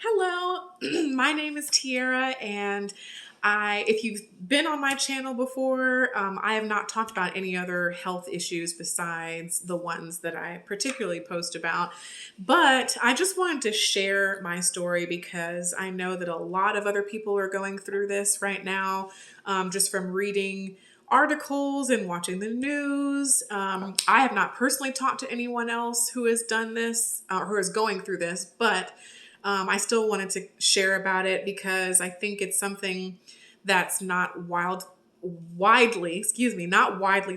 Hello, my name is Tiara, and if you've been on my channel before, I have not talked about any other health issues besides the ones that I particularly post about. But I just wanted to share my story because I know that a lot of other people are going through this right now, just from reading articles and watching the news. I have not personally talked to anyone else who has done this or who is going through this, but I still wanted to share about it because I think it's something that's not widely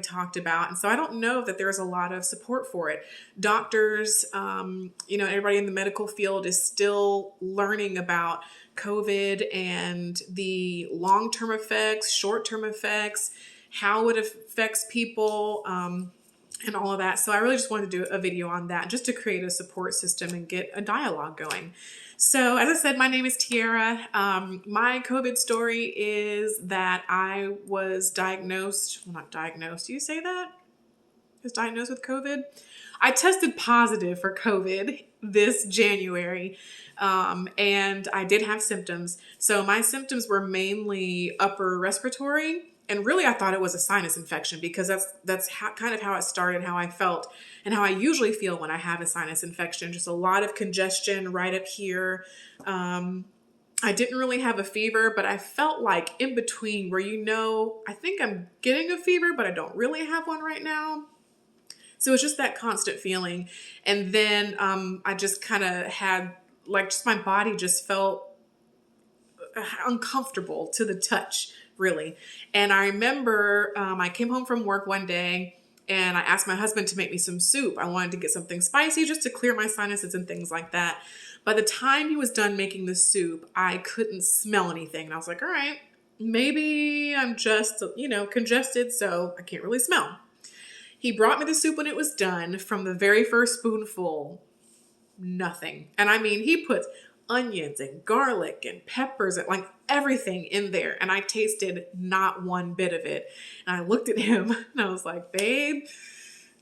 talked about. And so I don't know that there's a lot of support for it. Doctors, everybody in the medical field is still learning about COVID and the long-term effects, short-term effects, how it affects people, and all of that. So I really just wanted to do a video on that just to create a support system and get a dialogue going. So as I said, my name is Tiara. My COVID story is that I was not diagnosed. Do you say that? I was diagnosed with COVID. I tested positive for COVID this January, and I did have symptoms. So my symptoms were mainly upper respiratory. And really, I thought it was a sinus infection because that's kind of how it started, how I felt, and how I usually feel when I have a sinus infection. Just a lot of congestion right up here. I didn't really have a fever, but I felt like in between where, I think I'm getting a fever, but I don't really have one right now. So it's just that constant feeling. And then I just kind of had just my body just felt uncomfortable to the touch, really. And I remember I came home from work one day and I asked my husband to make me some soup. I wanted to get something spicy just to clear my sinuses and things like that. By the time he was done making the soup, I couldn't smell anything. And I was like, all right, maybe I'm just, congested, so I can't really smell. He brought me the soup when it was done. From the very first spoonful, nothing. And I mean, he puts onions and garlic and peppers and everything in there. And I tasted not one bit of it. And I looked at him and I was like, babe,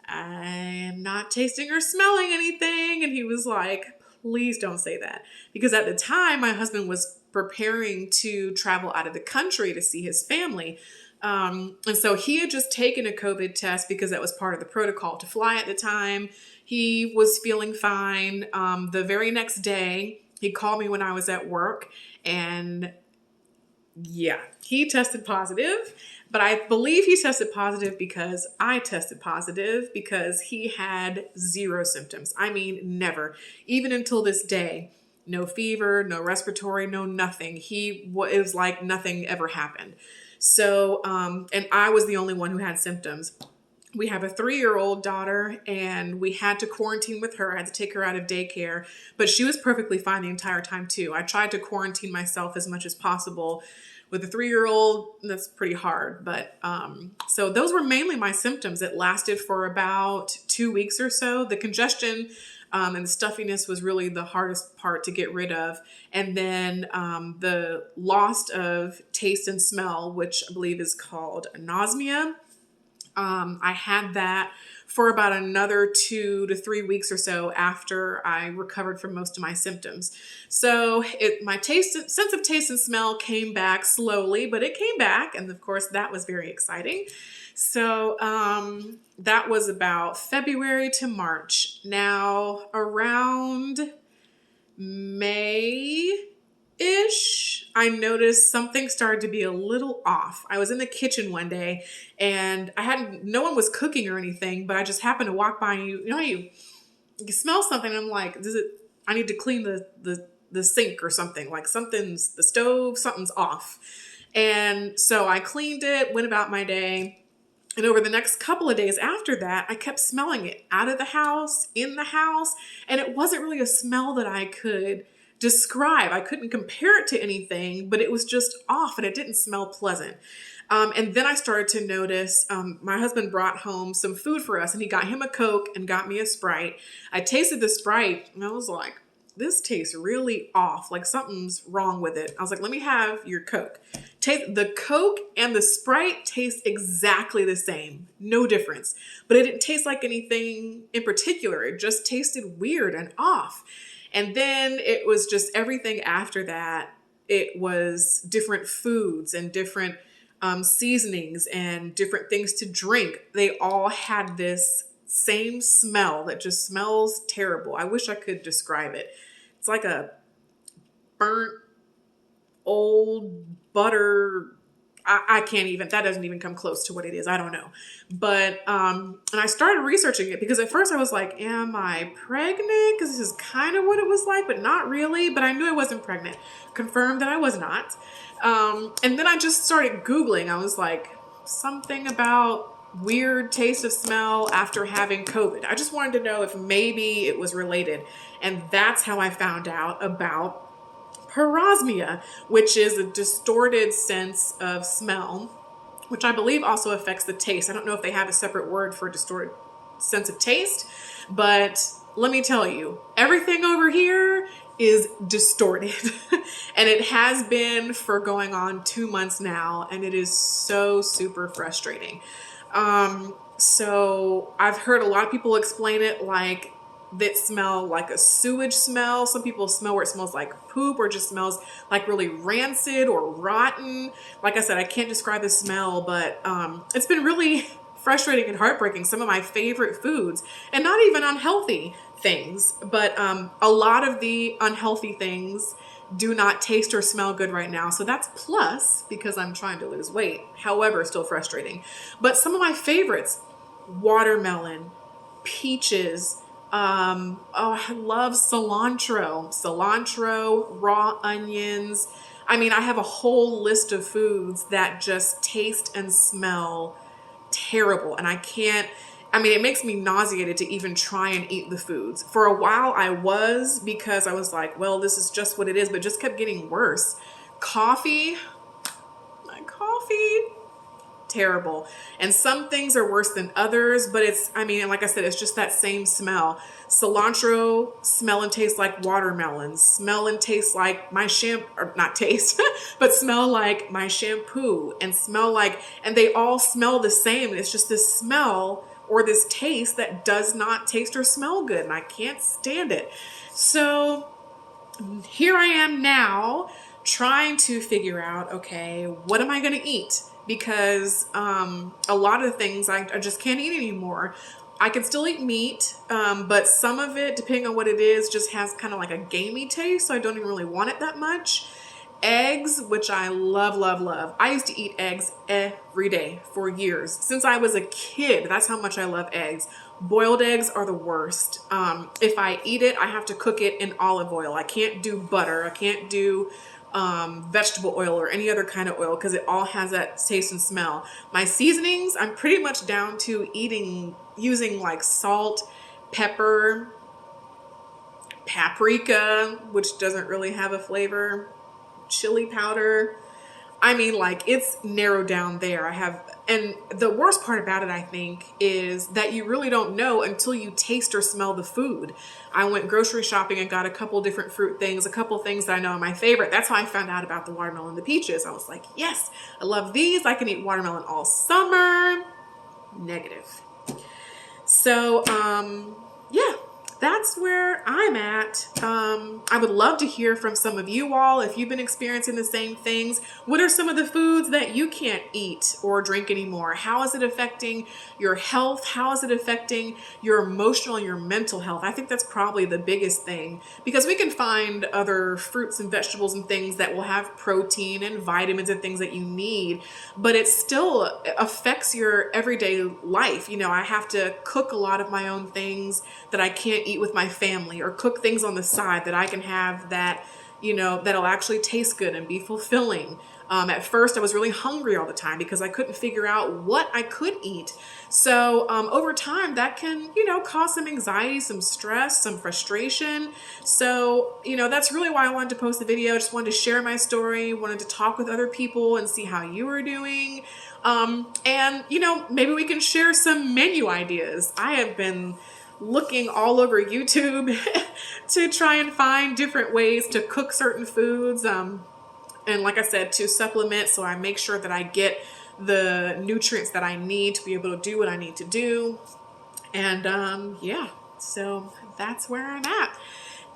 I am not tasting or smelling anything. And he was like, please don't say that. Because at the time, my husband was preparing to travel out of the country to see his family. And so he had just taken a COVID test because that was part of the protocol to fly at the time. He was feeling fine. The very next day, he called me when I was at work, and yeah, he tested positive, but I believe he tested positive because I tested positive because he had zero symptoms. I mean, never, even until this day, no fever, no respiratory, no nothing. It was like nothing ever happened. So, and I was the only one who had symptoms. We have a 3-year-old daughter and we had to quarantine with her. I had to take her out of daycare, but she was perfectly fine the entire time too. I tried to quarantine myself as much as possible. With a 3-year-old, that's pretty hard. But so those were mainly my symptoms. It lasted for about 2 weeks or so. The congestion and the stuffiness was really the hardest part to get rid of. And then the loss of taste and smell, which I believe is called anosmia. I had that for about another 2 to 3 weeks or so after I recovered from most of my symptoms. So my sense of taste and smell came back slowly, but it came back. And of course, that was very exciting. So that was about February to March. Now, around May-ish, I noticed something started to be a little off. I was in the kitchen one day and no one was cooking or anything, but I just happened to walk by and you smell something. And I'm like, I need to clean the sink or something, like the stove, something's off. And so I cleaned it, went about my day. And over the next couple of days after that, I kept smelling it out of the house, in the house. And it wasn't really a smell that I could describe. I couldn't compare it to anything, but it was just off and it didn't smell pleasant. And then I started to notice, my husband brought home some food for us and he got him a Coke and got me a Sprite. I tasted the Sprite and I was like, this tastes really off. Like something's wrong with it. I was like, let me have your Coke. The Coke and the Sprite taste exactly the same. No difference. But it didn't taste like anything in particular. It just tasted weird and off. And then it was just everything after that. It was different foods and different seasonings and different things to drink. They all had this same smell that just smells terrible. I wish I could describe it. It's like a burnt old butter. I can't even, that doesn't even come close to what it is. I don't know. But, and I started researching it because at first I was like, am I pregnant? Because this is kind of what it was like, but not really. But I knew I wasn't pregnant. Confirmed that I was not. And then I just started Googling. I was like, something about weird taste of smell after having COVID. I just wanted to know if maybe it was related. And that's how I found out about parosmia, which is a distorted sense of smell, which I believe also affects the taste. I don't know if they have a separate word for distorted sense of taste, but let me tell you, everything over here is distorted. And it has been for going on 2 months now, and it is so super frustrating. So I've heard a lot of people explain it like that smell like a sewage smell. Some people smell where it smells like poop or just smells like really rancid or rotten. Like I said, I can't describe the smell, but it's been really frustrating and heartbreaking. Some of my favorite foods, and not even unhealthy things, but a lot of the unhealthy things do not taste or smell good right now. So that's plus because I'm trying to lose weight. However, still frustrating. But some of my favorites, watermelon, peaches, oh, I love cilantro, raw onions. I mean, I have a whole list of foods that just taste and smell terrible. And it makes me nauseated to even try and eat the foods. For a while I was, because I was like, well, this is just what it is, but it just kept getting worse. My coffee, terrible. And some things are worse than others, but like I said, it's just that same smell. Cilantro, smell and taste like watermelon, smell and taste like my shampoo, or not taste, but smell like my shampoo, and and they all smell the same. It's just this smell or this taste that does not taste or smell good, and I can't stand it. So here I am now trying to figure out, okay, what am I going to eat? Because a lot of things I just can't eat anymore. I can still eat meat, but some of it, depending on what it is, just has kind of like a gamey taste, so I don't even really want it that much. Eggs, which I love, love, love. I used to eat eggs every day for years. Since I was a kid, that's how much I love eggs. Boiled eggs are the worst. If I eat it, I have to cook it in olive oil. I can't do butter. I can't do vegetable oil or any other kind of oil because it all has that taste and smell. My seasonings, I'm pretty much down to using like salt, pepper, paprika, which doesn't really have a flavor, chili powder. Like it's narrowed down there. And the worst part about it, I think, is that you really don't know until you taste or smell the food. I went grocery shopping and got a couple different fruit things, a couple things that I know are my favorite. That's how I found out about the watermelon and the peaches. I was like, yes, I love these. I can eat watermelon all summer. Negative. So, yeah. That's where I'm at. I would love to hear from some of you all if you've been experiencing the same things. What are some of the foods that you can't eat or drink anymore? How is it affecting your health? How is it affecting your emotional and your mental health? I think that's probably the biggest thing, because we can find other fruits and vegetables and things that will have protein and vitamins and things that you need, but it still affects your everyday life. I have to cook a lot of my own things that I can't eat with my family, or cook things on the side that I can have that, that'll actually taste good and be fulfilling. At first I was really hungry all the time because I couldn't figure out what I could eat. So over time that can, cause some anxiety, some stress, some frustration. So, that's really why I wanted to post the video. I just wanted to share my story, wanted to talk with other people and see how you were doing. And, maybe we can share some menu ideas. I have been looking all over YouTube to try and find different ways to cook certain foods. And like I said, to supplement, so I make sure that I get the nutrients that I need to be able to do what I need to do. And yeah, so that's where I'm at.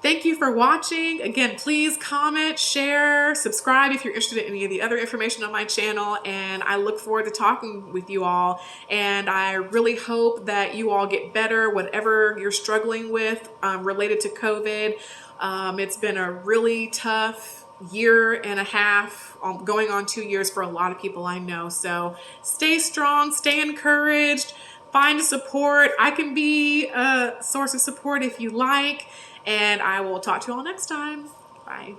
Thank you for watching. Again, please comment, share, subscribe if you're interested in any of the other information on my channel. And I look forward to talking with you all. And I really hope that you all get better, whatever you're struggling with related to COVID. It's been a really tough year and a half, going on 2 years for a lot of people I know. So stay strong, stay encouraged, find support. I can be a source of support if you like. And I will talk to you all next time. Bye.